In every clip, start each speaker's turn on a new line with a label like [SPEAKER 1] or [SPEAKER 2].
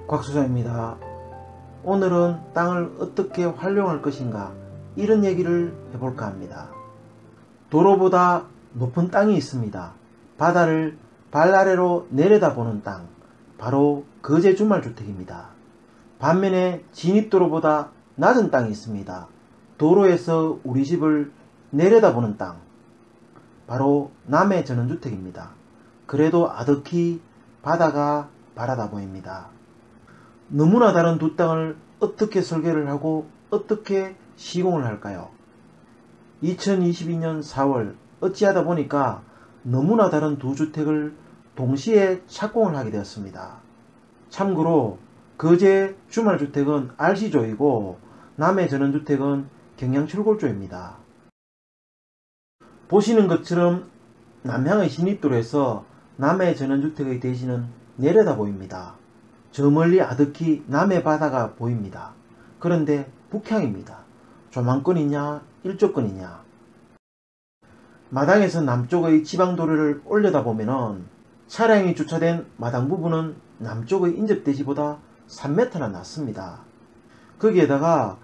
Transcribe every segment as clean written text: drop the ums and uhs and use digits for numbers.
[SPEAKER 1] 곽수사입니다. 오늘은 땅을 어떻게 활용할 것인가 이런 얘기를 해볼까 합니다. 도로보다 높은 땅이 있습니다. 바다를 발 아래로 내려다보는 땅, 바로 거제 주말주택입니다. 반면에 진입도로보다 낮은 땅이 있습니다. 도로에서 우리 집을 내려다보는 땅, 바로 남해 전원주택입니다. 그래도 아득히 바다가 바라다 보입니다. 너무나 다른 두 땅을 어떻게 설계를 하고 어떻게 시공을 할까요? 2022년 4월 어찌하다 보니까 너무나 다른 두 주택을 동시에 착공을 하게 되었습니다. 참고로 거제 주말주택은 RC조이고 남해 전원주택은 경양철골조입니다. 보시는 것처럼 남향의 진입도로에서 남해 전원주택의 대지는 내려다 보입니다. 저 멀리 아득히 남해 바다가 보입니다. 그런데 북향입니다. 조망권이냐 일조권이냐. 마당에서 남쪽의 지방도로를 올려다보면 차량이 주차된 마당 부분은 남쪽의 인접대지보다 3m나 낮습니다. 거기에다가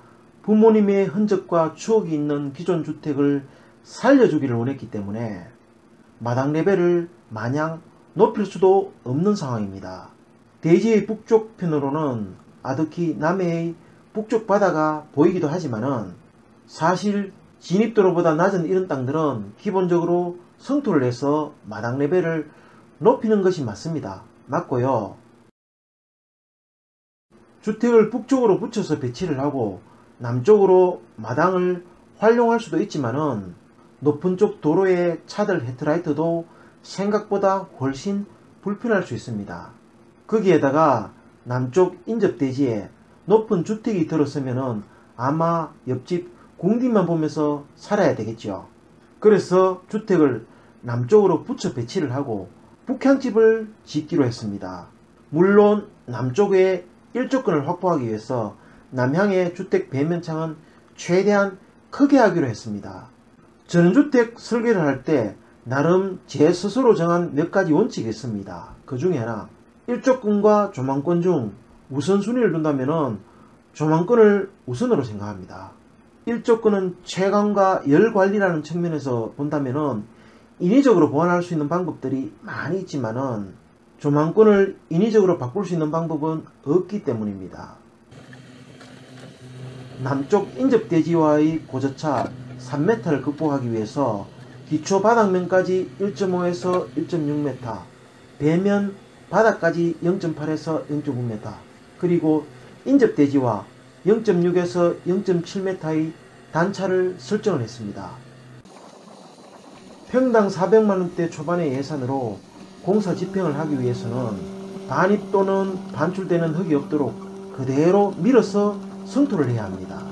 [SPEAKER 1] 부모님의 흔적과 추억이 있는 기존 주택을 살려주기를 원했기 때문에 마당 레벨을 마냥 높일 수도 없는 상황입니다. 대지의 북쪽 편으로는 아득히 남해의 북쪽 바다가 보이기도 하지만은 사실 진입도로보다 낮은 이런 땅들은 기본적으로 성토를 해서 마당 레벨을 높이는 것이 맞습니다. 맞고요. 주택을 북쪽으로 붙여서 배치를 하고 남쪽으로 마당을 활용할 수도 있지만은 높은 쪽 도로의 차들 헤드라이트도 생각보다 훨씬 불편할 수 있습니다. 거기에다가 남쪽 인접대지에 높은 주택이 들어서면은 아마 옆집 궁디만 보면서 살아야 되겠죠. 그래서 주택을 남쪽으로 붙여 배치를 하고 북향집을 짓기로 했습니다. 물론 남쪽에 일조권을 확보하기 위해서 남향의 주택 배면창은 최대한 크게 하기로 했습니다. 전원주택 설계를 할 때 나름 제 스스로 정한 몇 가지 원칙이 있습니다. 그 중에 하나, 일조권과 조망권 중 우선순위를 둔다면 조망권을 우선으로 생각합니다. 일조권은 채광과 열관리라는 측면에서 본다면 인위적으로 보완할 수 있는 방법들이 많이 있지만은 조망권을 인위적으로 바꿀 수 있는 방법은 없기 때문입니다. 남쪽 인접대지와의 고저차 3m를 극복하기 위해서 기초 바닥면까지 1.5에서 1.6m, 배면 바닥까지 0.8에서 0.9m, 그리고 인접대지와 0.6에서 0.7m의 단차를 설정을 했습니다. 평당 400만원대 초반의 예산으로 공사 집행을 하기 위해서는 반입 또는 반출되는 흙이 없도록 그대로 밀어서 성토를 해야 합니다.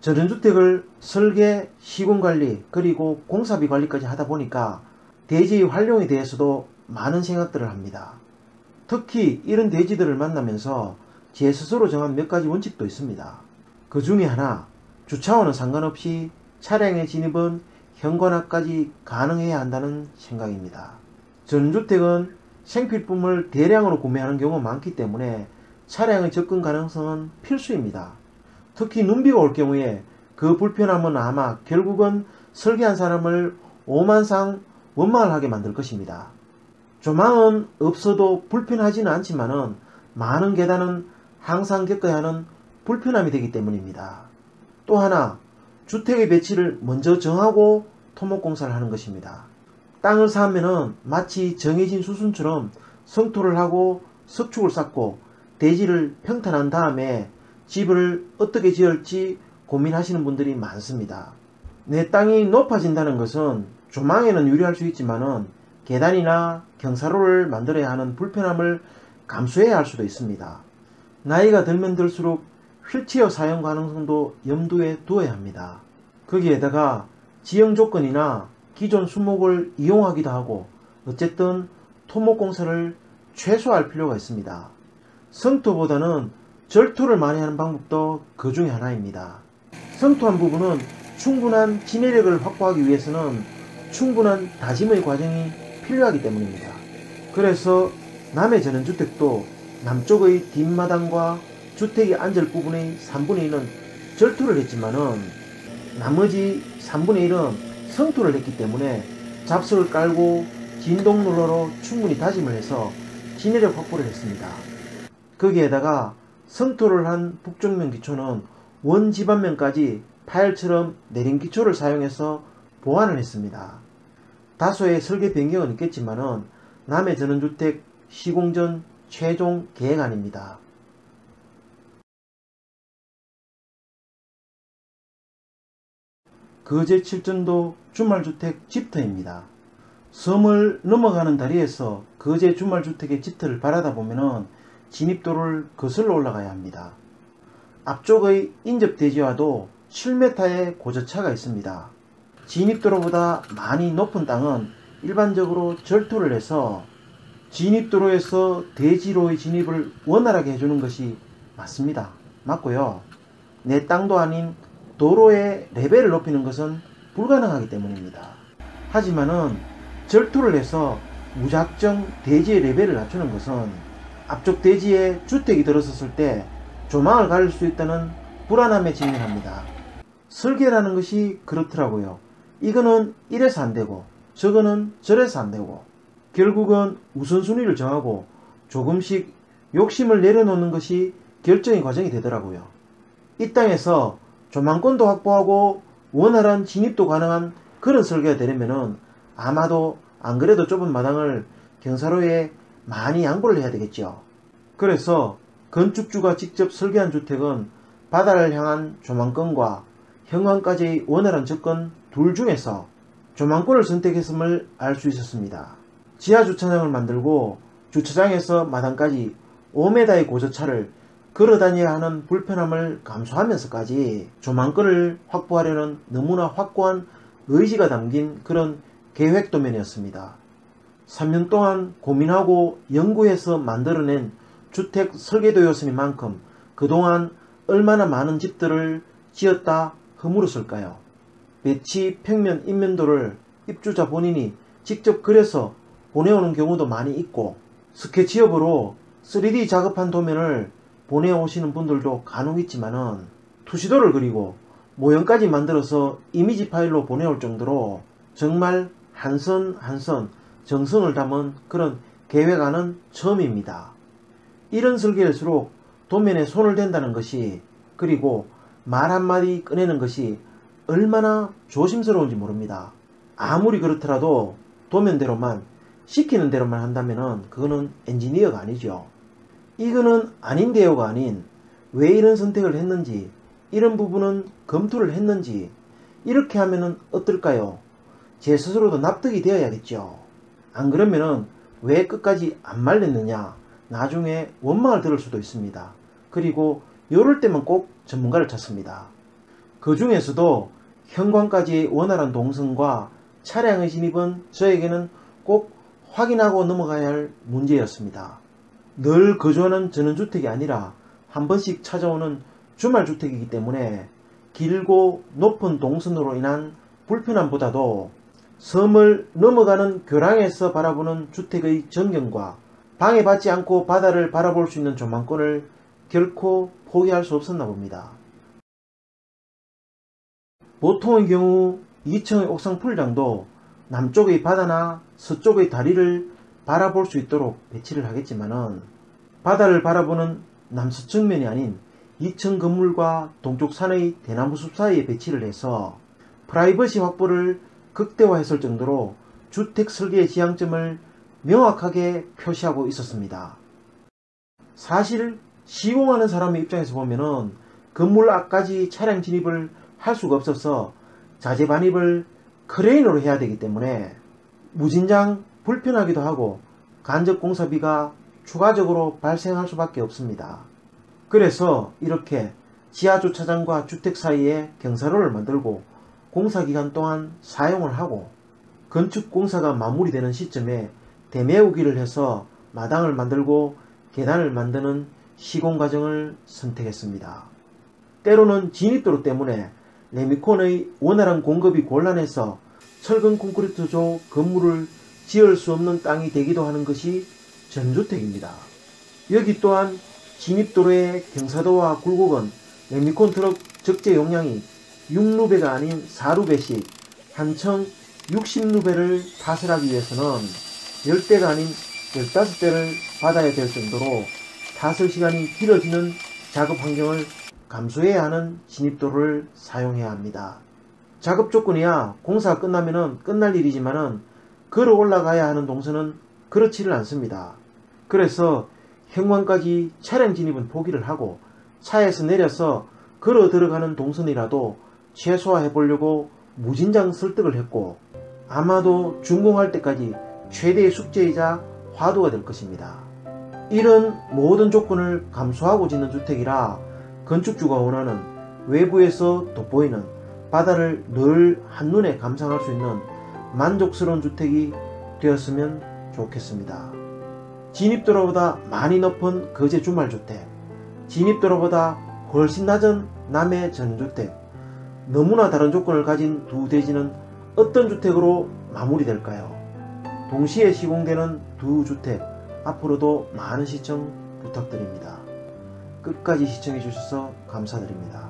[SPEAKER 1] 전원주택을 설계, 시공관리, 그리고 공사비 관리까지 하다 보니까 대지의 활용에 대해서도 많은 생각들을 합니다. 특히 이런 대지들을 만나면서 제 스스로 정한 몇 가지 원칙도 있습니다. 그 중에 하나, 주차와는 상관없이 차량의 진입은 현관앞까지 가능해야 한다는 생각입니다. 전원주택은 생필품을 대량으로 구매하는 경우가 많기 때문에 차량의 접근 가능성은 필수입니다. 특히 눈비가 올 경우에 그 불편함은 아마 결국은 설계한 사람을 오만상 원망을 하게 만들 것입니다. 조망은 없어도 불편하지는 않지만은 많은 계단은 항상 겪어야 하는 불편함이 되기 때문입니다. 또 하나, 주택의 배치를 먼저 정하고 토목공사를 하는 것입니다. 땅을 사면은 마치 정해진 수순처럼 성토를 하고 석축을 쌓고 대지를 평탄한 다음에 집을 어떻게 지을지 고민하시는 분들이 많습니다. 내 땅이 높아진다는 것은 조망에는 유리할 수 있지만은 계단이나 경사로를 만들어야 하는 불편함을 감수해야 할 수도 있습니다. 나이가 들면 들수록 휠체어 사용 가능성도 염두에 두어야 합니다. 거기에다가 지형 조건이나 기존 수목을 이용하기도 하고 어쨌든 토목공사를 최소화할 필요가 있습니다. 성토보다는 절토를 많이 하는 방법도 그 중에 하나입니다. 성토한 부분은 충분한 진해력을 확보하기 위해서는 충분한 다짐의 과정이 필요하기 때문입니다. 그래서 남해 전원주택도 남쪽의 뒷마당과 주택이 앉을 부분의 3분의 1은 절토를 했지만은 나머지 3분의 1은 성토를 했기 때문에 잡석을 깔고 진동롤러로 충분히 다짐을 해서 진해력 확보를 했습니다. 거기에다가 성토를 한 북쪽면 기초는 원지반면까지 파열처럼 내린 기초를 사용해서 보완을 했습니다. 다소의 설계 변경은 있겠지만은 남해 전원주택 시공 전 최종 계획안입니다. 거제 칠전도 주말주택 집터입니다. 섬을 넘어가는 다리에서 거제 주말주택의 집터를 바라다 보면은 진입도를 거슬러 올라가야 합니다. 앞쪽의 인접대지와도 7m의 고저차가 있습니다. 진입도로보다 많이 높은 땅은 일반적으로 절토를 해서 진입도로에서 대지로의 진입을 원활하게 해주는 것이 맞습니다. 맞고요. 내 땅도 아닌 도로의 레벨을 높이는 것은 불가능하기 때문입니다. 하지만은 절토를 해서 무작정 대지의 레벨을 낮추는 것은 앞쪽 대지에 주택이 들어섰을 때 조망을 가릴 수 있다는 불안함에 직면합니다. 설계라는 것이 그렇더라고요. 이거는 이래서 안되고 저거는 저래서 안되고 결국은 우선순위를 정하고 조금씩 욕심을 내려놓는 것이 결정의 과정이 되더라고요. 이 땅에서 조망권도 확보하고 원활한 진입도 가능한 그런 설계가 되려면은 아마도 안 그래도 좁은 마당을 경사로에 많이 양보를 해야 되겠죠. 그래서 건축주가 직접 설계한 주택은 바다를 향한 조망권과 현관까지의 원활한 접근 둘 중에서 조망권을 선택했음을 알 수 있었습니다. 지하주차장을 만들고 주차장에서 마당까지 5m의 고저차를 걸어다녀야 하는 불편함을 감수하면서까지 조망권을 확보하려는 너무나 확고한 의지가 담긴 그런 계획도면이었습니다. 3년 동안 고민하고 연구해서 만들어낸 주택 설계도였으니만큼 그동안 얼마나 많은 집들을 지었다 허물었을까요? 배치, 평면, 인면도를 입주자 본인이 직접 그려서 보내오는 경우도 많이 있고 스케치업으로 3D 작업한 도면을 보내오시는 분들도 간혹 있지만은 투시도를 그리고 모형까지 만들어서 이미지 파일로 보내올 정도로 정말 한 선 한 선 정성을 담은 그런 계획안은 처음입니다. 이런 설계일수록 도면에 손을 댄다는 것이 그리고 말 한마디 꺼내는 것이 얼마나 조심스러운지 모릅니다. 아무리 그렇더라도 도면대로만 시키는 대로만 한다면은 그거는 엔지니어가 아니죠. 이거는 아닌데요가 아닌 왜 이런 선택을 했는지 이런 부분은 검토를 했는지 이렇게 하면은 어떨까요? 제 스스로도 납득이 되어야겠죠. 안 그러면은 왜 끝까지 안 말렸느냐 나중에 원망을 들을 수도 있습니다. 그리고 요럴 때만 꼭 전문가를 찾습니다. 그 중에서도 현관까지의 원활한 동선과 차량의 진입은 저에게는 꼭 확인하고 넘어가야 할 문제였습니다. 늘 거주하는 전원주택이 아니라 한 번씩 찾아오는 주말주택이기 때문에 길고 높은 동선으로 인한 불편함보다도 섬을 넘어가는 교량에서 바라보는 주택의 전경과 방해받지 않고 바다를 바라볼 수 있는 조망권을 결코 포기할 수 없었나 봅니다. 보통의 경우 2층의 옥상 풀장도 남쪽의 바다나 서쪽의 다리를 바라볼 수 있도록 배치를 하겠지만은 바다를 바라보는 남서측면이 아닌 2층 건물과 동쪽 산의 대나무숲 사이에 배치를 해서 프라이버시 확보를 극대화했을 정도로 주택 설계의 지향점을 명확하게 표시하고 있었습니다. 사실 시공하는 사람의 입장에서 보면은 건물 앞까지 차량 진입을 할 수가 없어서 자재 반입을 크레인으로 해야 되기 때문에 무진장 불편하기도 하고 간접 공사비가 추가적으로 발생할 수밖에 없습니다. 그래서 이렇게 지하주차장과 주택 사이에 경사로를 만들고 공사기간 동안 사용을 하고 건축공사가 마무리되는 시점에 대매우기를 해서 마당을 만들고 계단을 만드는 시공과정을 선택했습니다. 때로는 진입도로 때문에 레미콘의 원활한 공급이 곤란해서 철근 콘크리트조 건물을 지을 수 없는 땅이 되기도 하는 것이 전주택입니다. 여기 또한 진입도로의 경사도와 굴곡은 레미콘 트럭 적재 용량이 6루베가 아닌 4루베씩 한청 60루베를 탓을 하기 위해서는 10대가 아닌 15대를 받아야 될 정도로 타설 시간이 길어지는 작업 환경을 감수해야 하는 진입도로를 사용해야 합니다. 작업 조건이야 공사가 끝나면 끝날 일이지만은 걸어 올라가야 하는 동선은 그렇지를 않습니다. 그래서 현관까지 차량 진입은 포기를 하고 차에서 내려서 걸어 들어가는 동선이라도 최소화해 보려고 무진장 설득을 했고, 아마도 준공할 때까지 최대의 숙제이자 화두가 될 것입니다. 이런 모든 조건을 감수하고 짓는 주택이라 건축주가 원하는 외부에서 돋보이는 바다를 늘 한눈에 감상할 수 있는 만족스러운 주택이 되었으면 좋겠습니다. 진입도로보다 많이 높은 거제 주말주택, 진입도로보다 훨씬 낮은 남해 전주택, 너무나 다른 조건을 가진 두 대지는 어떤 주택으로 마무리될까요? 동시에 시공되는 두 주택, 앞으로도 많은 시청 부탁드립니다. 끝까지 시청해 주셔서 감사드립니다.